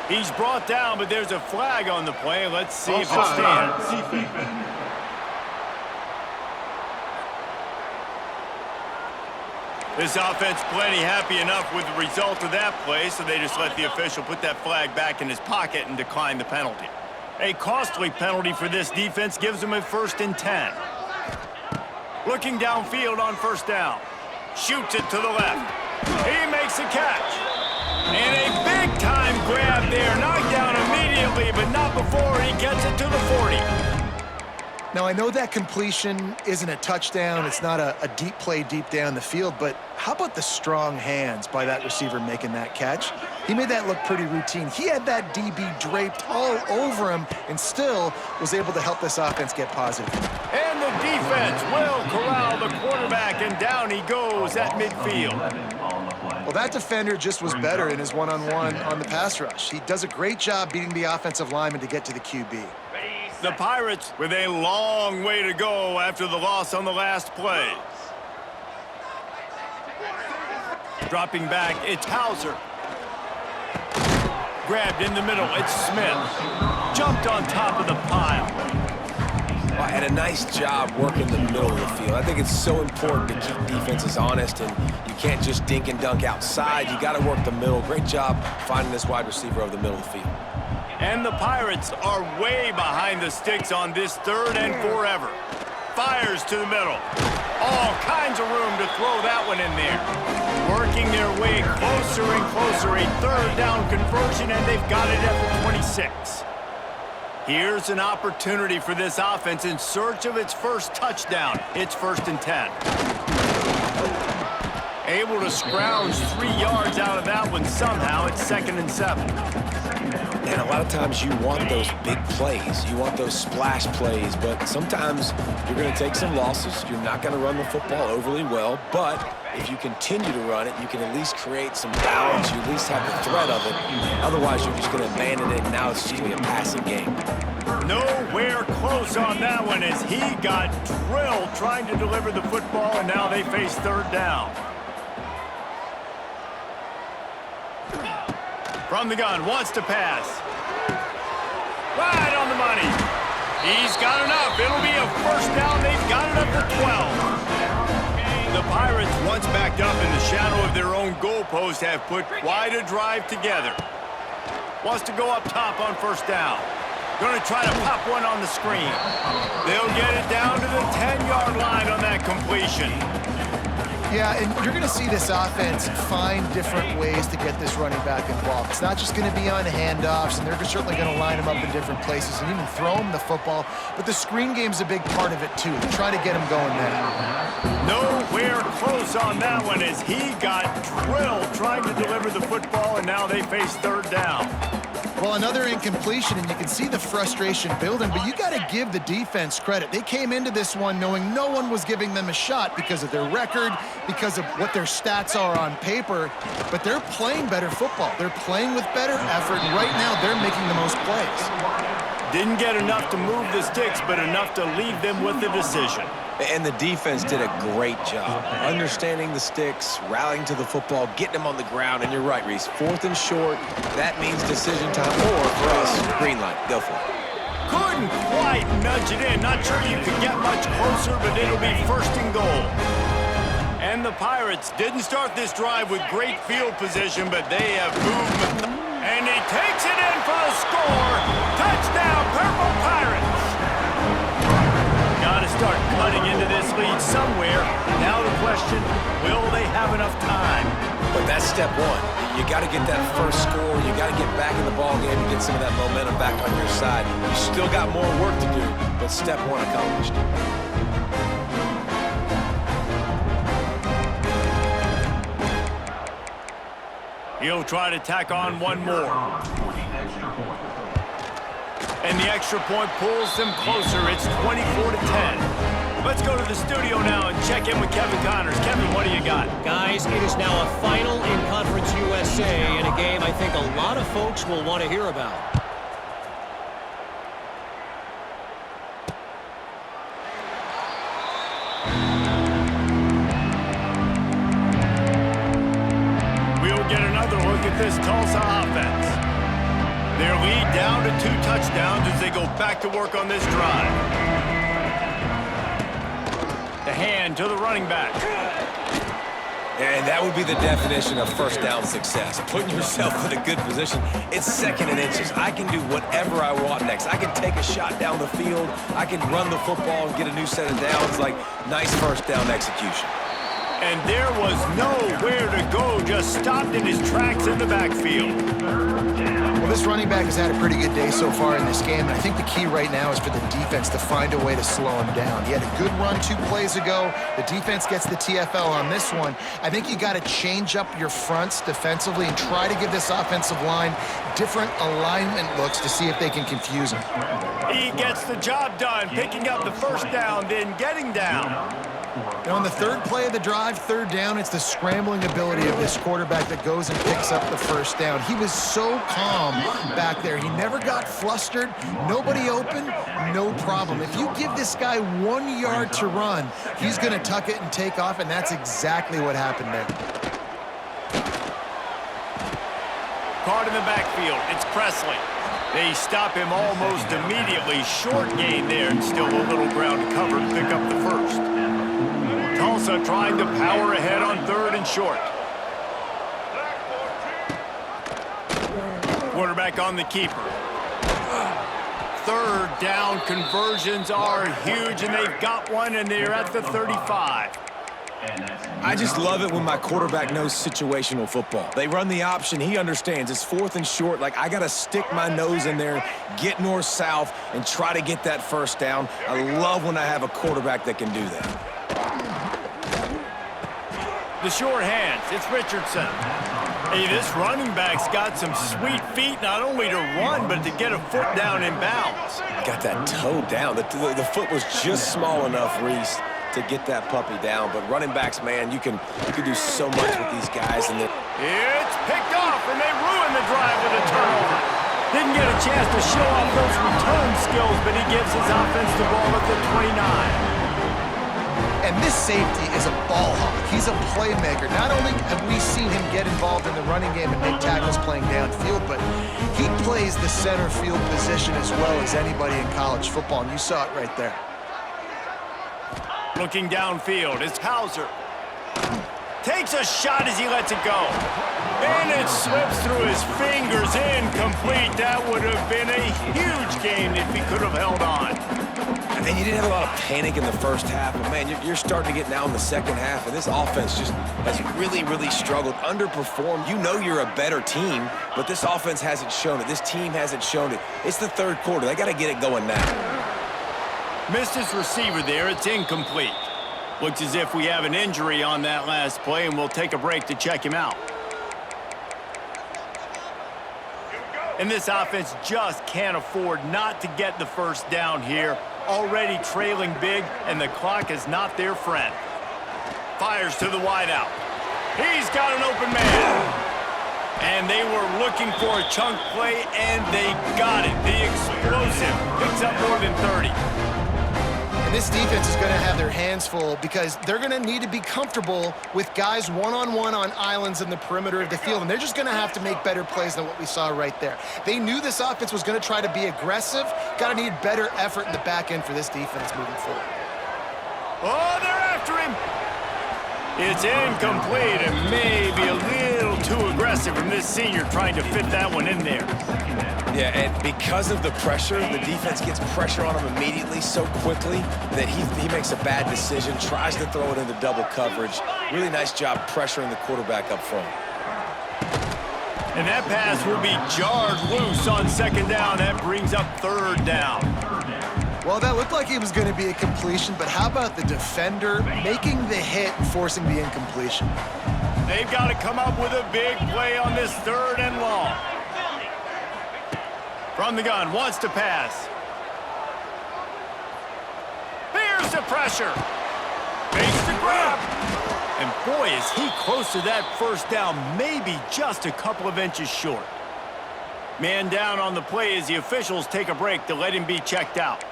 He's brought down, but there's a flag on the play. Let's see if it stands. This offense plenty happy enough with the result of that play, so they just let the official put that flag back in his pocket and decline the penalty. A costly penalty for this defense gives them a 1st and 10. Looking downfield on first down. Shoots it to the left. He makes a catch. And a big-time grab there. Knocked down immediately, but not before he gets it to the 40. Now, I know that completion isn't a touchdown. It's not a deep play deep down the field, but how about the strong hands by that receiver making that catch? He made that look pretty routine. He had that DB draped all over him and still was able to help this offense get positive. And the defense will corral the quarterback, and down he goes at midfield. Well, that defender just was better in his one-on-one on the pass rush. He does a great job beating the offensive lineman to get to the QB. The Pirates with a long way to go after the loss on the last play. Dropping back, it's Hauser. Grabbed in the middle, it's Smith. Jumped on top of the pile. Well, and a nice job working the middle of the field. I think it's so important to keep defenses honest, and you can't just dink and dunk outside. You got to work the middle. Great job finding this wide receiver over the middle of the field. And the Pirates are way behind the sticks on this 3rd and forever. Fires to the middle. All kinds of room to throw that one in there. Working their way closer and closer. A 3rd down conversion, and they've got it at the 26. Here's an opportunity for this offense in search of its first touchdown. It's 1st and 10. Able to scrounge 3 yards out of that one somehow. It's 2nd and 7. And a lot of times you want those big plays. You want those splash plays, but sometimes you're going to take some losses. You're not going to run the football overly well, but if you continue to run it, you can at least create some balance. You at least have the threat of it. Otherwise, you're just going to abandon it, and now it's just going to be a passing game. Nowhere close on that one as he got drilled trying to deliver the football, and now they face 3rd down. From the gun, wants to pass. Right on the money. He's got enough. It'll be a 1st down. They've got it up to 12. The Pirates, once backed up in the shadow of their own goalpost, have put quite a drive together. Wants to go up top on 1st down. Going to try to pop one on the screen. They'll get it down to the 10-yard line on that completion. Yeah, and you're going to see this offense find different ways to get this running back involved. It's not just going to be on handoffs, and they're certainly going to line him up in different places and even throw him the football. But the screen game's a big part of it, too. Try to get him going there. Nowhere close on that one as he got drilled trying to deliver the football, and now they face third down. Well, another incompletion, and you can see the frustration building, but you got to give the defense credit. They came into this one knowing no one was giving them a shot because of their record, because of what their stats are on paper, but they're playing better football. They're playing with better effort, and right now they're making the most plays. Didn't get enough to move the sticks, but enough to leave them with the decision. And the defense did a great job understanding the sticks, rallying to the football, getting them on the ground. And you're right, Reese, 4th and short, that means decision time. Or for us, green light, go for it. Couldn't quite nudge it in. Not sure you could get much closer, but it'll be 1st and goal. And the Pirates didn't start this drive with great field position, but they have moved. And he takes it in for a score. Touchdown, Purple Pirates. Got to start cutting into this lead somewhere. Now the question, will they have enough time? But that's step one. You got to get that first score. You got to get back in the ball game and get some of that momentum back on your side. You still got more work to do, but step one accomplished. He'll try to tack on one more. And the extra point pulls them closer. It's 24-10. Let's go to the studio now and check in with Kevin Connors. Kevin, what do you got? Guys, it is now a final in Conference USA in a game I think a lot of folks will want to hear about. We'll get another look at this Tulsa offense. Their lead down to 2 touchdowns as they go back to work on this drive. The hand to the running back. And that would be the definition of first down success. Putting yourself in a good position. It's 2nd and inches. I can do whatever I want next. I can take a shot down the field. I can run the football and get a new set of downs. Like, nice first down execution. And there was nowhere to go, just stopped in his tracks in the backfield. Well, this running back has had a pretty good day so far in this game, and I think the key right now is for the defense to find a way to slow him down. He had a good run 2 plays ago. The defense gets the TFL on this one. I think you got to change up your fronts defensively and try to give this offensive line different alignment looks to see if they can confuse him. He gets the job done, picking up the first down, then getting down. Now, on the 3rd play of the drive, 3rd down, it's the scrambling ability of this quarterback that goes and picks up the first down. He was so calm back there. He never got flustered. Nobody open, no problem. If you give this guy 1 yard to run, he's going to tuck it and take off, and that's exactly what happened there. Caught in the backfield, it's Presley. They stop him almost immediately. Short gain there, and still a little ground to cover to pick up the first. Tulsa trying to power ahead on 3rd and short. Quarterback on the keeper. 3rd down conversions are huge, and they've got one, and they're at the 35. I just love it when my quarterback knows situational football. They run the option. He understands. It's 4th and short. Like, I got to stick my nose in there, get north-south, and try to get that first down. I love when I have a quarterback that can do that. The short hands, it's Richardson. Hey, this running back's got some sweet feet, not only to run, but to get a foot down in bounds. Got that toe down. The foot was just small enough, Reese, to get that puppy down. But running backs, man, you can do so much with these guys. And it's picked off, and they ruin the drive with a turnover. Didn't get a chance to show off those return skills, but he gives his offense the ball at the 29. And this safety is a ball hawk. He's a playmaker. Not only have we seen him get involved in the running game and make tackles playing downfield, but he plays the center field position as well as anybody in college football, and you saw it right there. Looking downfield, it's Hauser. Takes a shot as he lets it go. And it slips through his fingers, incomplete. That would have been a huge gain if he could have held on. And you didn't have a lot of panic in the first half, but man, you're starting to get now in the second half, and this offense just has really, really struggled, underperformed. You know you're a better team, but this offense hasn't shown it. This team hasn't shown it. It's the third quarter. They got to get it going now. Missed his receiver there. It's incomplete. Looks as if we have an injury on that last play, and we'll take a break to check him out. And this offense just can't afford not to get the first down here. Already trailing big, and the clock is not their friend. Fires to the wideout. He's got an open man. And they were looking for a chunk play, and they got it. The explosive picks up more than 30. And this defense is going to have their hands full because they're going to need to be comfortable with guys one-on-one on islands in the perimeter of the field, and they're just going to have to make better plays than what we saw right there. They knew this offense was going to try to be aggressive. Got to need better effort in the back end for this defense moving forward. Oh, they're after him. It's incomplete and maybe a little too aggressive from this senior trying to fit that one in there. Yeah, and because of the pressure, the defense gets pressure on him immediately so quickly that he makes a bad decision, tries to throw it into double coverage. Really nice job pressuring the quarterback up front. And that pass will be jarred loose on second down. That brings up third down. Well, that looked like it was going to be a completion, but how about the defender making the hit and forcing the incompletion? They've got to come up with a big play on this third and long. From the gun, wants to pass. There's the pressure. Makes the grab. And boy, is he close to that first down, maybe just a couple of inches short. Man down on the play as the officials take a break to let him be checked out.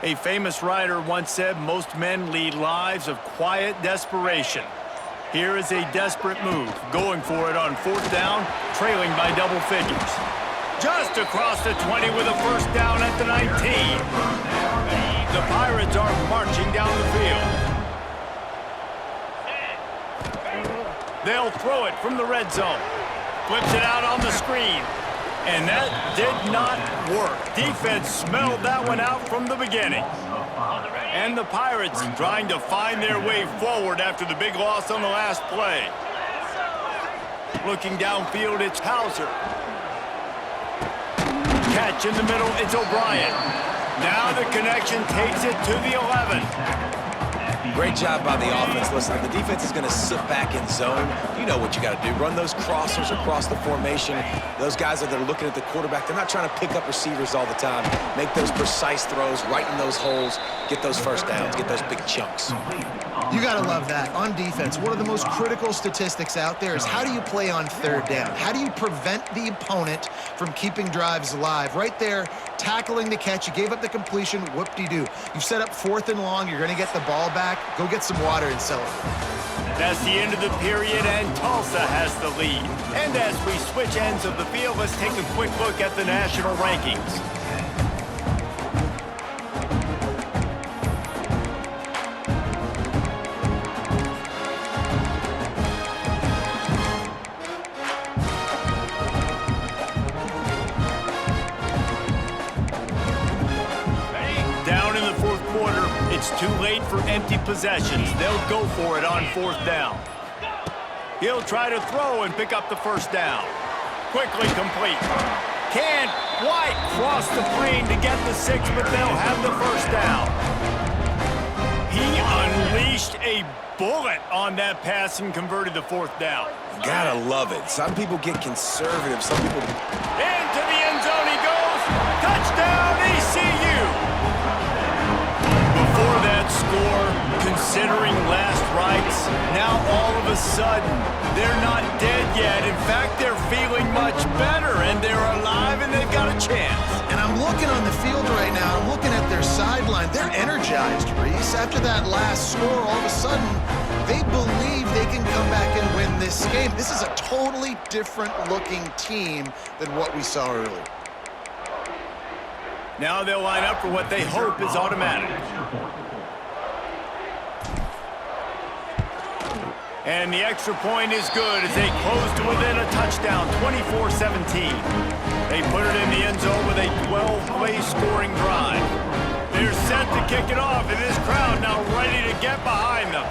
A famous writer once said, most men lead lives of quiet desperation. Here is a desperate move, going for it on fourth down, trailing by double figures. Just across the 20 with a first down at the 19. The Pirates are marching down the field. They'll throw it from the red zone. Flips it out on the screen. And that did not work. Defense smelled that one out from the beginning. And the Pirates trying to find their way forward after the big loss on the last play. Looking downfield, it's Hauser. Catch in the middle, it's O'Brien. Now the connection takes it to the 11. Great job by the offense. Listen, if the defense is going to sit back in zone, you know what you got to do. Run those crossers across the formation. Those guys that are looking at the quarterback, they're not trying to pick up receivers all the time. Make those precise throws, right in those holes, get those first downs, get those big chunks. You got to love that. On defense, one of the most critical statistics out there is how do you play on third down? How do you prevent the opponent from keeping drives alive? Right there, tackling the catch. You gave up the completion, whoop-de-doo. You've set up fourth and long. You're going to get the ball back. Go get some water and celebrate. That's the end of the period, and Tulsa has the lead. And as we switch ends of the field, let's take a quick look at the national rankings. It's too late for empty possessions. They'll go for it on fourth down. He'll try to throw and pick up the first down. Quickly complete. Can't quite cross the plane to get the 6, but they'll have the first down. He unleashed a bullet on that pass and converted the fourth down. Gotta love it. Some people get conservative. Some people... Into the end zone he goes. Touchdown, ECU. Before that score, considering last rites, now all of a sudden, they're not dead yet. In fact, they're feeling much better, and they're alive, and they've got a chance. And I'm looking on the field right now. I'm looking at their sideline. They're energized, Reese. After that last score, all of a sudden, they believe they can come back and win this game. This is a totally different-looking team than what we saw earlier. Now they'll line up for what they hope is automatic. And the extra point is good as they close to within a touchdown, 24-17. They put it in the end zone with a 12-play scoring drive. They're set to kick it off, and this crowd now ready to get behind them.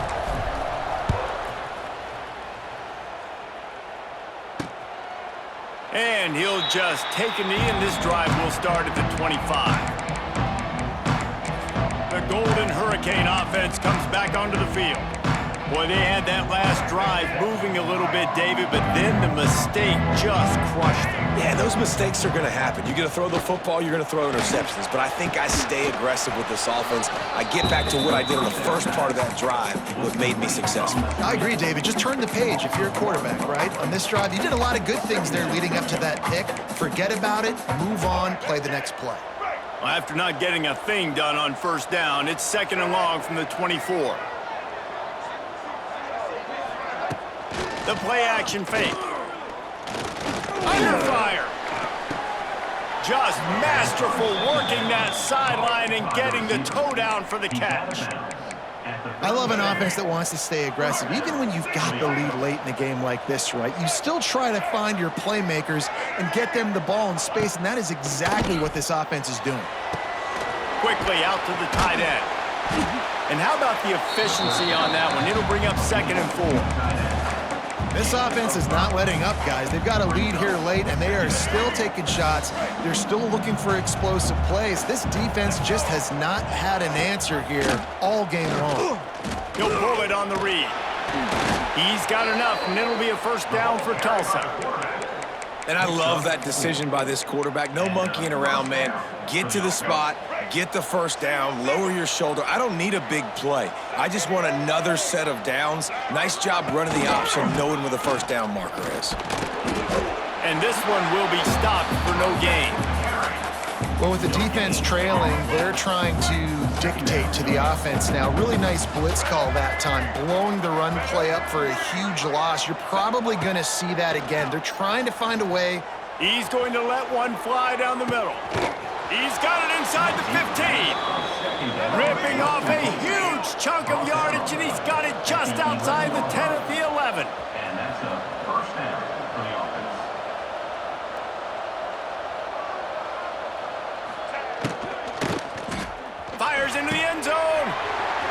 And he'll just take a knee, and this drive will start at the 25. The Golden Hurricane offense comes back onto the field. Boy, they had that last drive moving a little bit, David, but then the mistake just crushed them. Yeah, those mistakes are going to happen. You're going to throw the football, you're going to throw interceptions. But I think I stay aggressive with this offense. I get back to what I did in the first part of that drive, what made me successful. I agree, David. Just turn the page if you're a quarterback, right? On this drive, you did a lot of good things there leading up to that pick. Forget about it, move on, play the next play. Well, after not getting a thing done on first down, it's 2nd and long from the 24. The play-action fake. Under fire. Just masterful working that sideline and getting the toe down for the catch. I love an offense that wants to stay aggressive. Even when you've got the lead late in a game like this, right, you still try to find your playmakers and get them the ball in space, and that is exactly what this offense is doing. Quickly out to the tight end. And how about the efficiency on that one? It'll bring up 2nd and 4. This offense is not letting up, guys. They've got a lead here late, and they are still taking shots. They're still looking for explosive plays. This defense just has not had an answer here all game long. He'll pull it on the read. He's got enough, and it'll be a first down for Tulsa. And I love that decision by this quarterback. No monkeying around, man. Get to the spot, get the first down, lower your shoulder. I don't need a big play. I just want another set of downs. Nice job running the option, knowing where the first down marker is. And this one will be stopped for no gain. Well, with the defense trailing, they're trying to dictate to the offense now. Really nice blitz call that time, blowing the run play up for a huge loss. You're probably going to see that again. They're trying to find a way. He's going to let one fly down the middle. He's got it inside the 15. Ripping off a huge chunk of yardage, and he's got it just outside the 10 at the 11. And that's a first down for the offense. Fires into the end zone.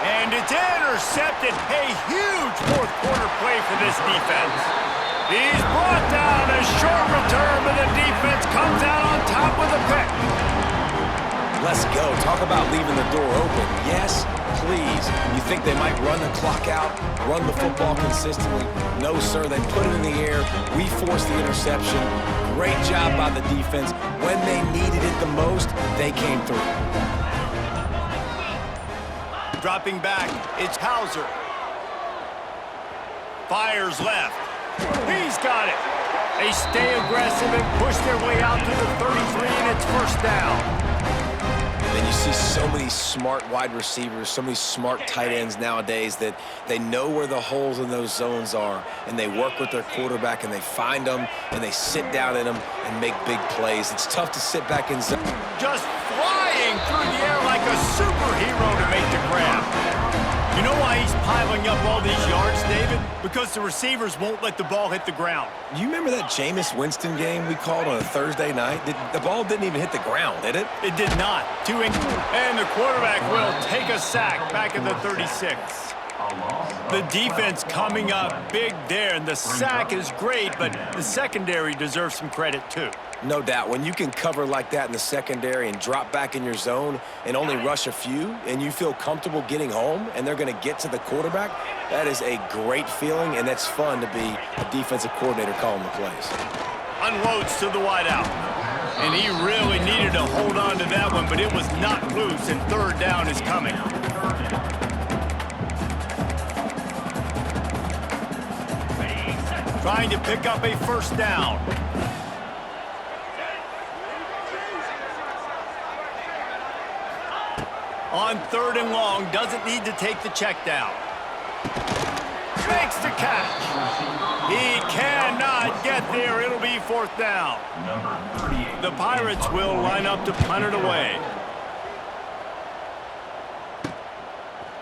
And it's intercepted. A huge fourth quarter play for this defense. He's brought down a short return, but the defense comes out on top with a pick. Let's go. Talk about leaving the door open. Yes, please. You think they might run the clock out, run the football consistently? No, sir. They put it in the air. We forced the interception. Great job by the defense. When they needed it the most, they came through. Dropping back, it's Hauser. Fires left. He's got it. They stay aggressive and push their way out to the 33, and it's first down. And you see so many smart wide receivers, so many smart tight ends nowadays that they know where the holes in those zones are, and they work with their quarterback, and they find them, and they sit down in them and make big plays. It's tough to sit back in zone. Just flying through the air like a superhero to make the grab. You know why he's piling up all these yards, David? Because the receivers won't let the ball hit the ground. You remember that Jameis Winston game we called on a Thursday night? The ball didn't even hit the ground, did it? It did not. And the quarterback will take a sack back at the 36. The defense coming up big there, and the sack is great, but the secondary deserves some credit too. No doubt. When you can cover like that in the secondary and drop back in your zone and only rush a few, and you feel comfortable getting home and they're going to get to the quarterback, that is a great feeling, and that's fun to be a defensive coordinator calling the plays. Unloads to the wideout. And he really needed to hold on to that one, but it was not loose, and third down is coming. Trying to pick up a first down. On 3rd and long, doesn't need to take the check down. Makes the catch. He cannot get there. It'll be 4th down. The Pirates will line up to punt it away.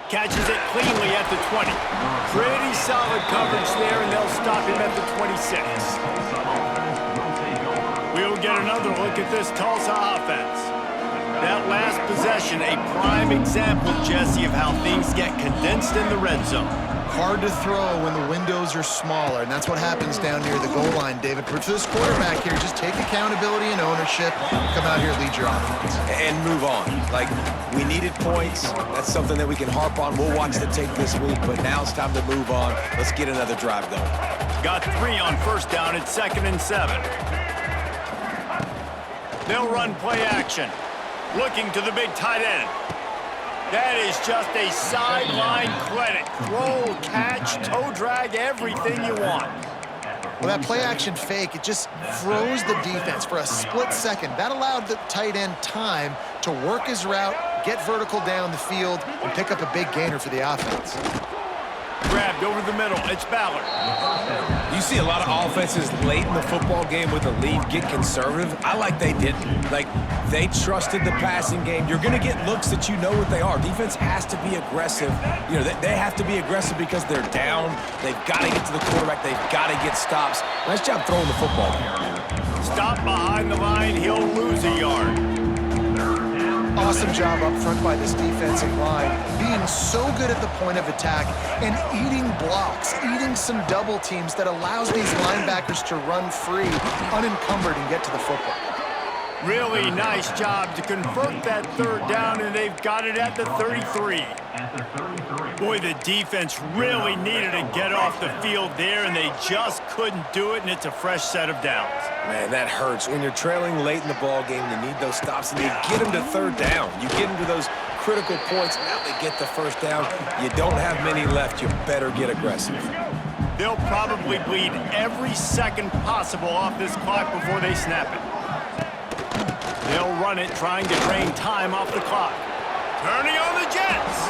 Catches it cleanly at the 20. Pretty solid coverage there, and they'll stop him at the 26. We'll get another look at this Tulsa offense. That last possession, a prime example, Jesse, of how things get condensed in the red zone. Hard to throw when the windows are smaller, and that's what happens down near the goal line, David. For this quarterback here, just take accountability and ownership, come out here, lead your offense. And move on. Like, we needed points. That's something that we can harp on. We'll watch the tape this week, but now it's time to move on. Let's get another drive going. Got 3 on first down. It's 2nd and 7. They'll run play action. Looking to the big tight end. That is just a sideline credit. Throw, catch, toe drag, everything you want. Well, that play-action fake, it just froze the defense for a split second. That allowed the tight end time to work his route, get vertical down the field, and pick up a big gainer for the offense. Grabbed over the middle. It's Ballard. You see a lot of offenses late in the football game with a lead get conservative. I like they didn't. Like, they trusted the passing game. You're going to get looks that you know what they are. Defense has to be aggressive. You know, they have to be aggressive because they're down. They've got to get to the quarterback. They've got to get stops. Nice job throwing the football there. Stop behind the line. He'll lose a yard. Awesome job up front by this defensive line, being so good at the point of attack and eating blocks, eating some double teams that allows these linebackers to run free, unencumbered, and get to the football. Really nice job to convert that 3rd down, and they've got it at the 33. Boy, the defense really needed to get off the field there, and they just couldn't do it, and it's a fresh set of downs. Man, that hurts. When you're trailing late in the ball game, you need those stops, and you get them to 3rd down. You get them to those critical points. Now they get the 1st down. You don't have many left. You better get aggressive. They'll probably bleed every second possible off this clock before they snap it. They'll run it, trying to drain time off the clock. Turning on the Jets.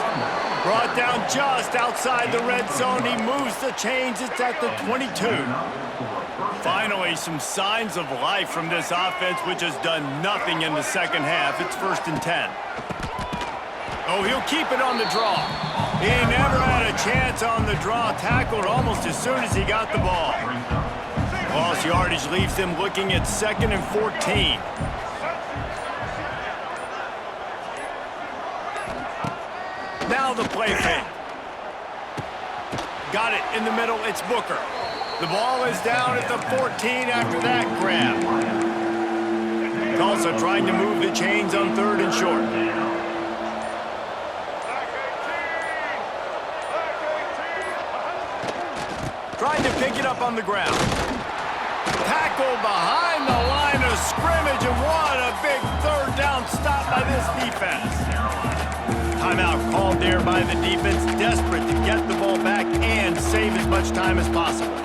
Brought down just outside the red zone. He moves the chains. It's at the 22. Finally, some signs of life from this offense, which has done nothing in the second half. It's 1st and 10. Oh, he'll keep it on the draw. He never had a chance on the draw. Tackled almost as soon as he got the ball. Lost yardage leaves them looking at 2nd and 14. Now the play fake. Got it in the middle. It's Booker. The ball is down at the 14 after that grab. Tulsa trying to move the chains on 3rd and short. Trying to pick it up on the ground. Tackle behind the line of scrimmage, and what a big 3rd down stop by this defense. Timeout called there by the defense, desperate to get the ball back and save as much time as possible.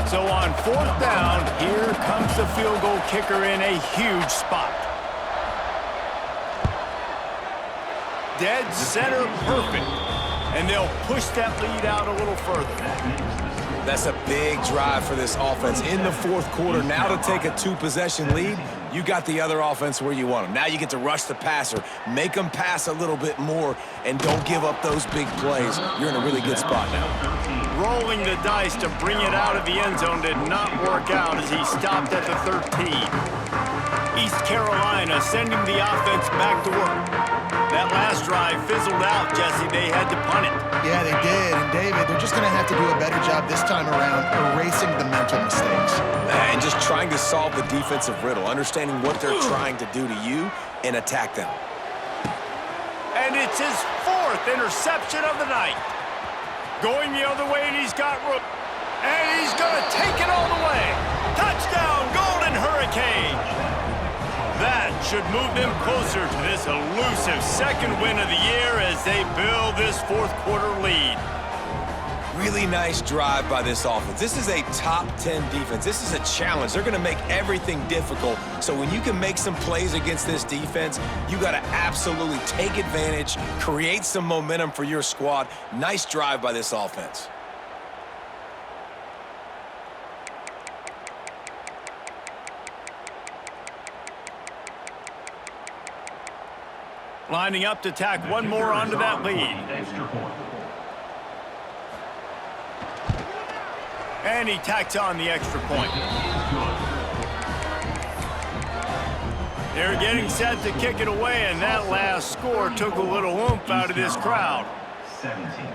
So on 4th down, here comes the field goal kicker in a huge spot. Dead center perfect. And they'll push that lead out a little further. That's a big drive for this offense in the 4th quarter. Now to take a 2-possession lead, you got the other offense where you want them. Now you get to rush the passer, make them pass a little bit more, and don't give up those big plays. You're in a really good spot now. Rolling the dice to bring it out of the end zone did not work out as he stopped at the 13. East Carolina sending the offense back to work. That last drive fizzled out, Jesse. They had to punt it. Yeah, they did. And David, they're just going to have to do a better job this time around erasing the mental mistakes. And just trying to solve the defensive riddle, understanding what they're trying to do to you and attack them. And it's his 4th interception of the night. Going the other way, and he's got room. And he's going to take it all the way. Touchdown, Golden Hurricane. That should move them closer to this elusive 2nd win of the year as they build this 4th quarter lead. Really nice drive by this offense. This is a top 10 defense. This is a challenge. They're going to make everything difficult. So when you can make some plays against this defense, you got to absolutely take advantage, create some momentum for your squad. Nice drive by this offense. Lining up to tack one more onto that lead. Extra point. And he tacks on the extra point. They're getting set to kick it away, and that last score took a little oomph out of this crowd. 17.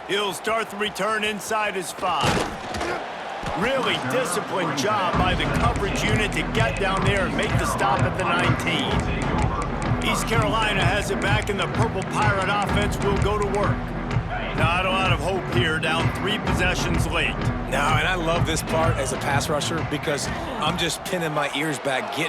He'll start the return inside his 5. Really disciplined job by the coverage unit to get down there and make the stop at the 19. East Carolina has it back, and the Purple Pirate offense will go to work. Not a lot of hope here, down 3 possessions late. No, and I love this part as a pass rusher because I'm just pinning my ears back, getting